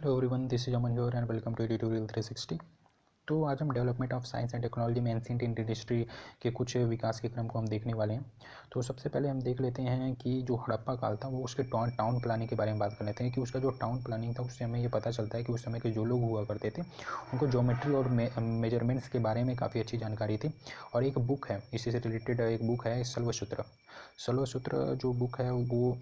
Hello everyone, this is Aman here and welcome to tutorial 360। तो आज हम development of science and technology में ancient Indian history के कुछ विकास के क्रम को हम देखने वाले हैं। तो सबसे पहले हम देख लेते हैं कि जो हड़प्पा काल था वो उसके टाउन प्लानिंग के बारे में बात कर लेते हैं कि उसका जो टाउन प्लानिंग था उससे हमें ये पता चलता है कि उस समय के जो लोग हुआ करते थे उनको ज्योमेट्री और मेजरमेंट्स के बारे में काफ़ी अच्छी जानकारी थी। और एक बुक है, इसी से रिलेटेड एक बुक है शल्वसूत्र। शल्वसूत्र जो बुक है वो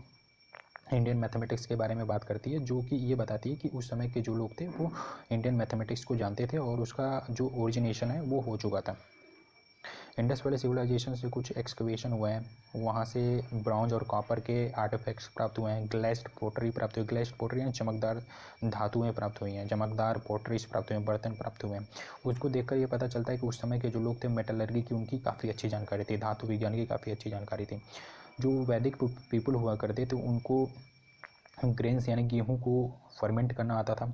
इंडियन मैथमेटिक्स के बारे में बात करती है, जो कि ये बताती है कि उस समय के जो लोग थे वो इंडियन मैथमेटिक्स को जानते थे और उसका जो ओरिजिनेशन है वो हो चुका था। इंडस वैली सिविलाइजेशन से कुछ एक्सकवेशन हुए हैं, वहाँ से ब्रॉन्ज और कॉपर के आर्टिफैक्ट्स प्राप्त हुए हैं। ग्लेस्ड पोटरी प्राप्त हुई, ग्लेस्ड पोटरी यानी चमकदार धातुएं प्राप्त हुई हैं, चमकदार पोटरीज प्राप्त हुए हैं, बर्तन प्राप्त हुए हैं। उसको देखकर ये पता चलता है कि उस समय के जो लोग थे मेटलर्जी की उनकी काफ़ी अच्छी जानकारी थी, धातु विज्ञान की काफ़ी अच्छी जानकारी थी। जो वैदिक पीपल हुआ करते थे उनको ग्रेन्स यानी गेहूं को फर्मेंट करना आता था,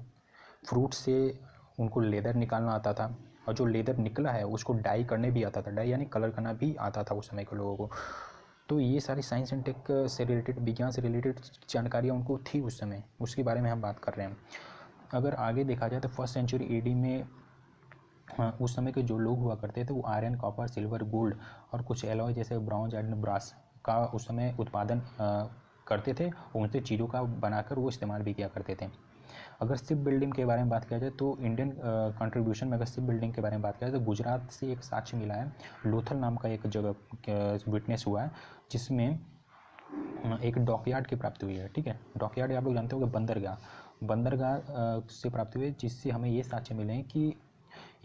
फ्रूट से उनको लेदर निकालना आता था, और जो लेदर निकला है उसको डाई करने भी आता था, डाई यानी कलर करना भी आता था उस समय के लोगों को। तो ये सारी साइंस एंड टेक से रिलेटेड, विज्ञान से रिलेटेड जानकारियाँ उनको थी उस समय, उसके बारे में हम बात कर रहे हैं। अगर आगे देखा जाए तो फर्स्ट सेंचुरी एडी में उस समय के जो लोग हुआ करते थे वो आयरन, कॉपर, सिल्वर, गोल्ड और कुछ एलॉय जैसे ब्रॉन्ज एंड ब्रास का उस समय उत्पादन करते थे, उनसे चीज़ों का बनाकर वो इस्तेमाल भी किया करते थे। अगर शिप बिल्डिंग के बारे में बात किया जाए तो इंडियन कंट्रीब्यूशन में अगर शिप बिल्डिंग के बारे में बात किया जाए तो गुजरात से एक साक्ष्य मिला है, लोथल नाम का एक जगह विटनेस हुआ है जिसमें एक डॉकयार्ड की प्राप्ति हुई है। ठीक है, डॉकयार्ड आप लोग जानते हो कि बंदरगाह से प्राप्ति हुई है, जिससे हमें ये साक्ष्य मिले हैं कि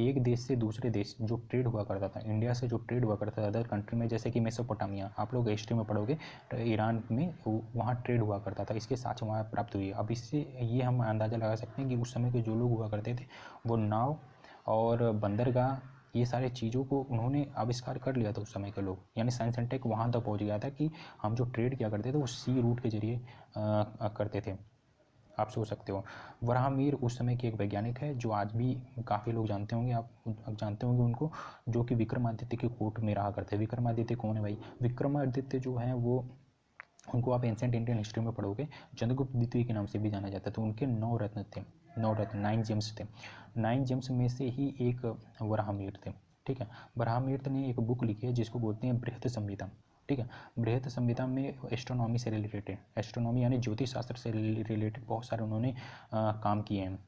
एक देश से दूसरे देश जो ट्रेड हुआ करता था, इंडिया से जो ट्रेड हुआ करता था अदर कंट्री में, जैसे कि मेसोपोटामिया, आप लोग हिस्ट्री में पढ़ोगे तो ईरान में वहाँ ट्रेड हुआ करता था, इसके साक्ष्य वहाँ प्राप्त हुई है। अब इससे ये हम अंदाज़ा लगा सकते हैं कि उस समय के जो लोग हुआ करते थे वो नाव और बंदरगाह ये सारे चीज़ों को उन्होंने आविष्कार कर लिया था उस समय के लोग, यानी साइंस एंड टेक वहाँ तक पहुँच गया था कि हम जो ट्रेड किया करते थे वो सी रूट के जरिए करते थे। आप सोच सकते हो। वराहमीर उस समय के एक वैज्ञानिक है जो आज भी काफ़ी लोग जानते होंगे, आप जानते होंगे उनको, जो कि विक्रमादित्य के कोर्ट में रहा करते हैं। विक्रमादित्य कौन है भाई? विक्रमादित्य जो है वो, उनको आप एंशिएंट इंडियन हिस्ट्री में पढ़ोगे, चंद्रगुप्त द्वितीय के नाम से भी जाना जाता है। तो उनके 9 रत्न थे, 9 रत्न, 9 जेम्स थे। 9 जेम्स में से ही एक वराहमीर थे। ठीक है, वराहमीर ने एक बुक लिखी है जिसको बोलते हैं बृहत संहिता। ठीक है, बृहत संहिता में एस्ट्रोनॉमी से रिलेटेड, एस्ट्रोनॉमी यानी ज्योतिष शास्त्र से रिलेटेड बहुत सारे उन्होंने काम किए हैं।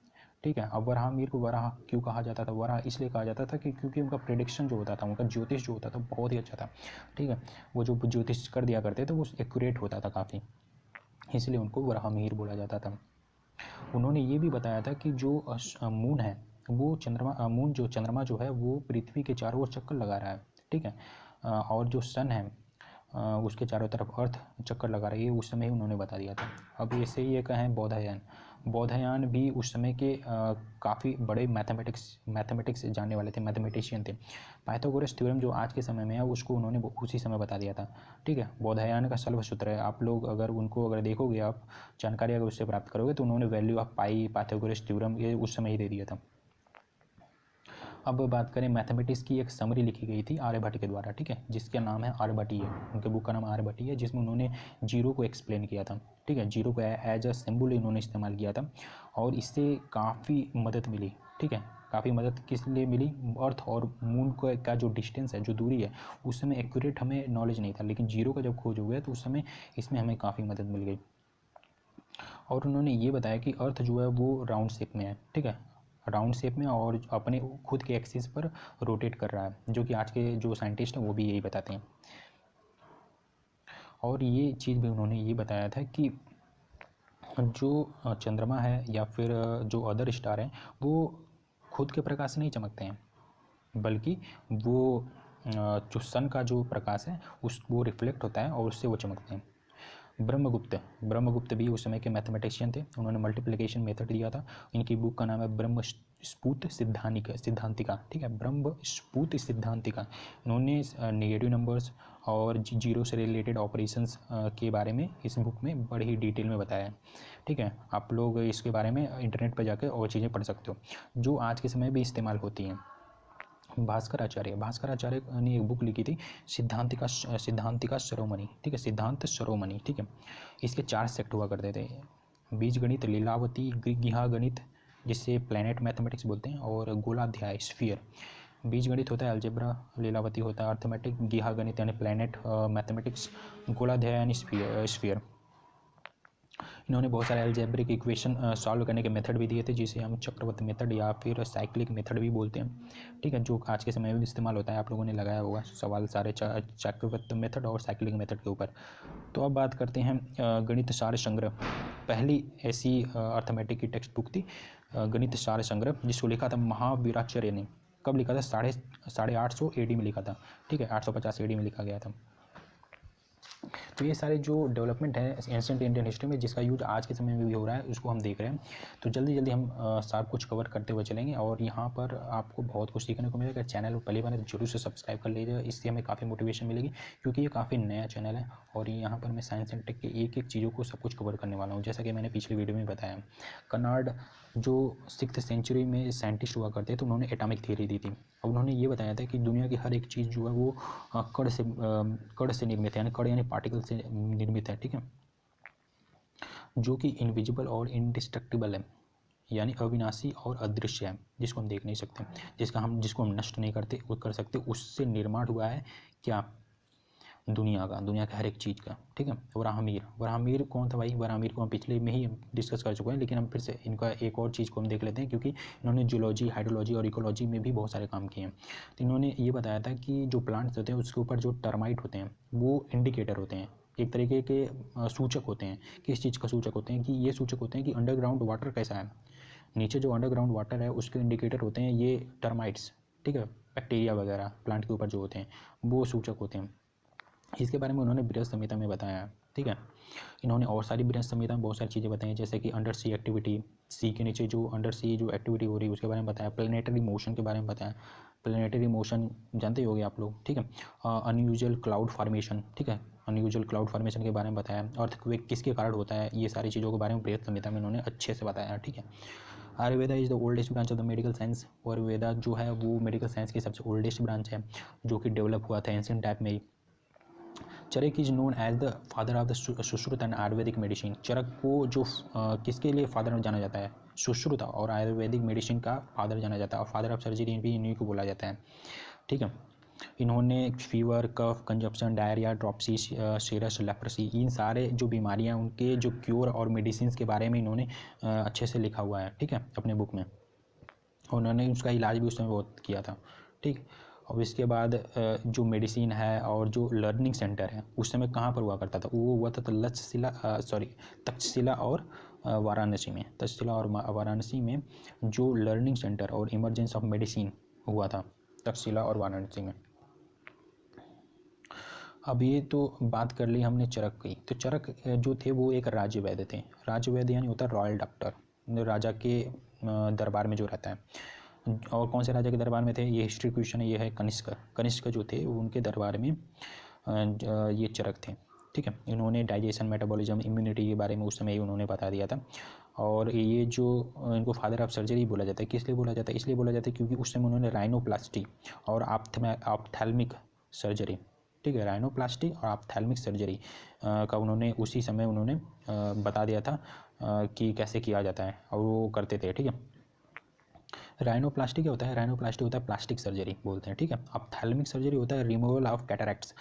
ठीक है, अब वराहमीर को वराह क्यों कहा जाता था? वराह इसलिए कहा जाता था कि क्योंकि उनका प्रेडिक्शन जो होता था, उनका ज्योतिष जो होता था बहुत ही अच्छा था। ठीक है, वो जो ज्योतिष कर दिया करते थे वो एक्यूरेट होता था काफ़ी, इसलिए उनको वराहमीर बोला जाता था। उन्होंने ये भी बताया था कि जो मून है वो मून जो चंद्रमा जो है वो पृथ्वी के चारों ओर चक्कर लगा रहा है। ठीक है, और जो सन है उसके चारों तरफ अर्थ चक्कर लगा रही है, उस समय ही उन्होंने बता दिया था। अब ऐसे ही एक है बौधायन भी उस समय के काफ़ी बड़े मैथमेटिक्स जानने वाले थे, मैथमेटिशियन थे। पाइथागोरस थ्योरम जो आज के समय में है उसको उन्होंने उसी समय बता दिया था। ठीक है, बौधायन का शल्वसूत्र है, आप लोग अगर उनको अगर देखोगे, आप जानकारी अगर उससे प्राप्त करोगे तो उन्होंने value of pi, Pythagoras theorem ये उस समय ही दे दिया था। अब बात करें मैथमेटिक्स की, एक समरी लिखी गई थी आर्यभट्ट के द्वारा। ठीक है, जिसका नाम है आर्यभट्टीय, उनके बुक का नाम आर्यभट्टीय है, जिसमें उन्होंने जीरो को एक्सप्लेन किया था। ठीक है, जीरो को एज अ सिंबल इन्होंने इस्तेमाल किया था और इससे काफ़ी मदद मिली। ठीक है, काफ़ी मदद किस लिए मिली? अर्थ और मून का जो डिस्टेंस है, जो दूरी है, उस समय एक्यूरेट हमें नॉलेज नहीं था, लेकिन जीरो का जब खोज हो गया तो उस समय इसमें हमें काफ़ी मदद मिल गई। और उन्होंने ये बताया कि अर्थ जो है वो राउंड शेप में है। ठीक है, राउंड शेप में और अपने खुद के एक्सिस पर रोटेट कर रहा है, जो कि आज के जो साइंटिस्ट हैं वो भी यही बताते हैं। और ये चीज़ भी उन्होंने ये बताया था कि जो चंद्रमा है या फिर जो अदर स्टार हैं वो खुद के प्रकाश से नहीं चमकते हैं, बल्कि वो जो सन का जो प्रकाश है वो रिफ्लेक्ट होता है और उससे वो चमकते हैं। ब्रह्मगुप्त भी उस समय के मैथमेटिशियन थे, उन्होंने मल्टीप्लिकेशन मेथड दिया था। इनकी बुक का नाम है ब्रह्मस्फुट सिद्धांतिका। ठीक है, ब्रह्मस्फुट सिद्धांतिका। इन्होंने नेगेटिव नंबर्स और जीरो से रिलेटेड ऑपरेशंस के बारे में इस बुक में बड़ी ही डिटेल में बताया है। ठीक है, आप लोग इसके बारे में इंटरनेट पर जाकर और चीज़ें पढ़ सकते हो जो आज के समय भी इस्तेमाल होती हैं। भास्कर आचार्य ने एक बुक लिखी थी सिद्धांतिका शिरोमणि। ठीक है, सिद्धांत शिरोमणि। ठीक है, इसके 4 सेक्ट हुआ करते थे, बीज गणित, लीलावती गृह गणित जिसे प्लैनेट मैथमेटिक्स बोलते हैं, और गोलाध्याय स्फीयर। बीज गणित होता है अलजेब्रा, लीलावती होता है अर्थमेटिक, गृह गणित यानी प्लैनेट मैथमेटिक्स, गोलाध्याय यानी स्फीयर। इन्होंने बहुत सारे अलजेब्रिक इक्वेशन सॉल्व करने के मेथड भी दिए थे, जिसे हम चक्रवृत्त मेथड या फिर साइक्लिक मेथड भी बोलते हैं, ठीक है, जो आज के समय में इस्तेमाल होता है। आप लोगों ने लगाया होगा सवाल सारे चक्रवृत्त मेथड और साइक्लिक मेथड के ऊपर। तो अब बात करते हैं गणित सार संग्रह। पहली ऐसी अर्थमेटिक की टेक्स्ट बुक थी गणित सार संग्रह, जिसको लिखा था महावीराचार्य ने। कब लिखा था? 850 AD में लिखा था, ठीक है, 850 AD में लिखा गया था। तो ये सारे जो डेवलपमेंट है एंशिएंट इंडियन हिस्ट्री में, जिसका यूज आज के समय में भी हो रहा है, उसको हम देख रहे हैं। तो जल्दी जल्दी हम सब कुछ कवर करते हुए चलेंगे, और यहाँ पर आपको बहुत कुछ सीखने को मिलेगा। चैनल पहली बार तो जरूर से सब्सक्राइब कर लीजिए, इससे हमें काफ़ी मोटिवेशन मिलेगी, क्योंकि ये काफ़ी नया चैनल है, और यहाँ पर मैं साइंस एंड टेक के एक एक चीज़ों को सब कुछ कवर करने वाला हूँ। जैसा कि मैंने पिछली वीडियो में बताया, कनार्ड जो 6th सेंचुरी में साइंटिस्ट हुआ करते तो उन्होंने एटॉमिक थ्योरी दी थी। अब उन्होंने ये बताया था कि दुनिया की हर एक चीज़ जो है वो कण से निर्मित है, यानी कण यानी पार्टिकल से निर्मित है, ठीक है, जो कि इनविजिबल और इनडिस्ट्रक्टिबल है, यानी अविनाशी और अदृश्य है, जिसको हम देख नहीं सकते, जिसको हम नष्ट नहीं कर सकते। उससे निर्माण हुआ है क्या? दुनिया के हर एक चीज़ का, ठीक है। वराहमीर कौन था भाई? वराहमीर को हम पिछले में ही डिस्कस कर चुके हैं, लेकिन हम फिर से इनका एक और चीज़ को हम देख लेते हैं, क्योंकि इन्होंने जूलॉजी, हाइड्रोलॉजी और इकोलॉजी में भी बहुत सारे काम किए हैं। तो इन्होंने ये बताया था कि जो प्लांट्स होते हैं उसके ऊपर जो टर्माइट होते हैं वो इंडिकेटर होते हैं, एक तरीके के सूचक होते हैं। किस चीज़ का सूचक होते हैं? कि ये सूचक होते हैं कि अंडरग्राउंड वाटर कैसा है, नीचे जो अंडरग्राउंड वाटर है उसके इंडिकेटर होते हैं ये टर्माइट्स, ठीक है, बैक्टीरिया वगैरह प्लांट के ऊपर जो होते हैं वो सूचक होते हैं। इसके बारे में उन्होंने बृहद संहिता में बताया, ठीक है। इन्होंने और सारी बृहद संहिता में बहुत सारी चीज़ें बताई, जैसे कि अंडर सी एक्टिविटी, सी के नीचे जो अंडर सी जो एक्टिविटी हो रही है उसके बारे में बताया, प्लेनेटरी मोशन के बारे में बताया। प्लेनेटरी मोशन जानते ही होंगे आप लोग, ठीक है। अनयूजुअल क्लाउड फॉर्मेशन, ठीक है, अनयूजुअल क्लाउड फॉर्मेशन के बारे में बताया। अर्थक्वेक किसके कारण होता है, ये सारी चीज़ों के बारे में बृहद संहिता में इन्होंने अच्छे से बताया, ठीक है। Ayurveda is the oldest branch of the medical science. Ayurveda जो है वो मेडिकल साइंस की सबसे ओल्डेस्ट ब्रांच है, जो कि डेवलप हुआ था एंशिएंट टाइप में ही। Charak is known as the father of the Sushruta and Ayurvedic medicine. Charak को जो किसके लिए फादर जाना जाता है? सुश्रुत और आयुर्वेदिक मेडिसिन का फादर जाना जाता है, और फादर ऑफ सर्जरी भी इन्हीं को बोला जाता है, ठीक है। इन्होंने fever, cough, consumption, diarrhoea, dropsy, serous, leprosy, इन सारे जो बीमारियां उनके जो क्योर और मेडिसिन के बारे में इन्होंने अच्छे से लिखा हुआ है, ठीक है, अपने बुक में। उन्होंने उसका इलाज भी उस समय बहुत किया था, ठीक। और इसके बाद जो मेडिसिन है और जो लर्निंग सेंटर है उस समय कहाँ पर हुआ करता था? वो हुआ था तक्षशिला और वाराणसी में। तक्षशिला और वाराणसी में जो लर्निंग सेंटर और इमरजेंसी ऑफ मेडिसिन हुआ था, तक्षशिला और वाराणसी में। अब ये तो बात कर ली हमने चरक की। तो चरक जो थे वो एक राज्य वैद्य थे। राज्य वैद्य यानी होता है रॉयल डॉक्टर, राजा के दरबार में जो रहता है। और कौन से राजा के दरबार में थे? ये हिस्ट्री क्वेश्चन है, ये है कनिष्क जो थे उनके दरबार में ये चरक थे, ठीक है। इन्होंने डाइजेशन, मेटाबॉलिज्म, इम्यूनिटी के बारे में उस समय ही उन्होंने बता दिया था। और ये जो इनको फादर ऑफ सर्जरी बोला जाता है, किस लिए बोला जाता है? इसलिए बोला जाता है क्योंकि उस समय उन्होंने राइनोप्लास्टी और ऑप्थेल्मिक सर्जरी, ठीक है, राइनोप्लास्टी और ऑप्थेल्मिक सर्जरी का उन्होंने उसी समय उन्होंने बता दिया था कि कैसे किया जाता है, और वो करते थे, ठीक है। राइनोप्लास्टी क्या होता है? राइनोप्लास्टी होता है प्लास्टिक सर्जरी बोलते हैं, ठीक है। ऑप्थेल्मिक सर्जरी होता है रिमूवल ऑफ कैटरेक्ट्स।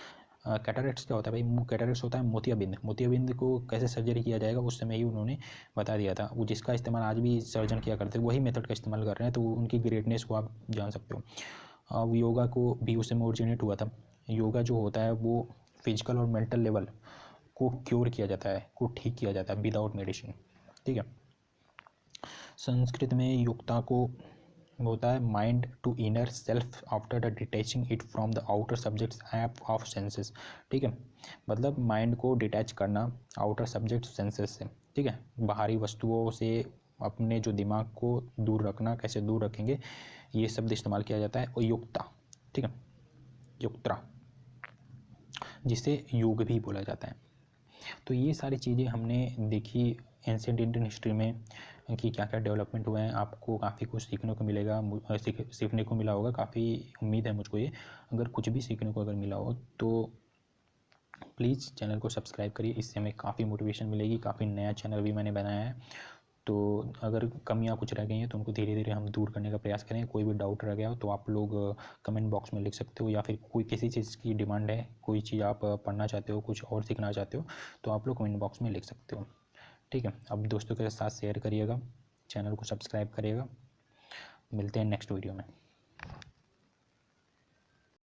कैटरेक्ट्स क्या होता है भाई? कैटरेक्ट्स होता है मोतियाबिंद। मोतियाबिंद को कैसे सर्जरी किया जाएगा उस समय ही उन्होंने बता दिया था। वो जिसका इस्तेमाल आज भी सर्जन किया करते हैं, वही मेथड का इस्तेमाल कर रहे हैं, तो उनकी ग्रेटनेस को आप जान सकते हो। अब योगा को भी उस समय ओरिजिनेट हुआ था। योगा जो होता है वो फिजिकल और मेंटल लेवल को क्योर किया जाता है, को ठीक किया जाता है विदाउट मेडिसिन, ठीक है। संस्कृत में योक्ता को होता है mind to inner self after the detaching it from the outer subjects app of senses, ठीक है। मतलब माइंड को डिटैच करना आउटर सब्जेक्ट सेंसेस से, ठीक है, बाहरी वस्तुओं से अपने जो दिमाग को दूर रखना, कैसे दूर रखेंगे, ये शब्द इस्तेमाल किया जाता है। और युक्ता, ठीक है, युक्त्रा, जिसे योग भी बोला जाता है। तो ये सारी चीज़ें हमने देखी एंशिएंट इंडियन हिस्ट्री में कि क्या क्या डेवलपमेंट हुए हैं। आपको काफ़ी कुछ सीखने को मिलेगा, सीखने को मिला होगा, काफ़ी उम्मीद है मुझको ये। अगर कुछ भी सीखने को अगर मिला हो तो प्लीज़ चैनल को सब्सक्राइब करिए, इससे हमें काफ़ी मोटिवेशन मिलेगी। काफ़ी नया चैनल भी मैंने बनाया है, तो अगर कमियां कुछ रह गई हैं तो उनको धीरे धीरे हम दूर करने का प्रयास करें। कोई भी डाउट रह गया हो तो आप लोग कमेंट बॉक्स में लिख सकते हो, या फिर कोई किसी चीज़ की डिमांड है, कोई चीज़ आप पढ़ना चाहते हो, कुछ और सीखना चाहते हो, तो आप लोग कमेंट बॉक्स में लिख सकते हो। ठीक है, अब दोस्तों के साथ शेयर करिएगा, चैनल को सब्सक्राइब करिएगा। मिलते हैं नेक्स्ट वीडियो में।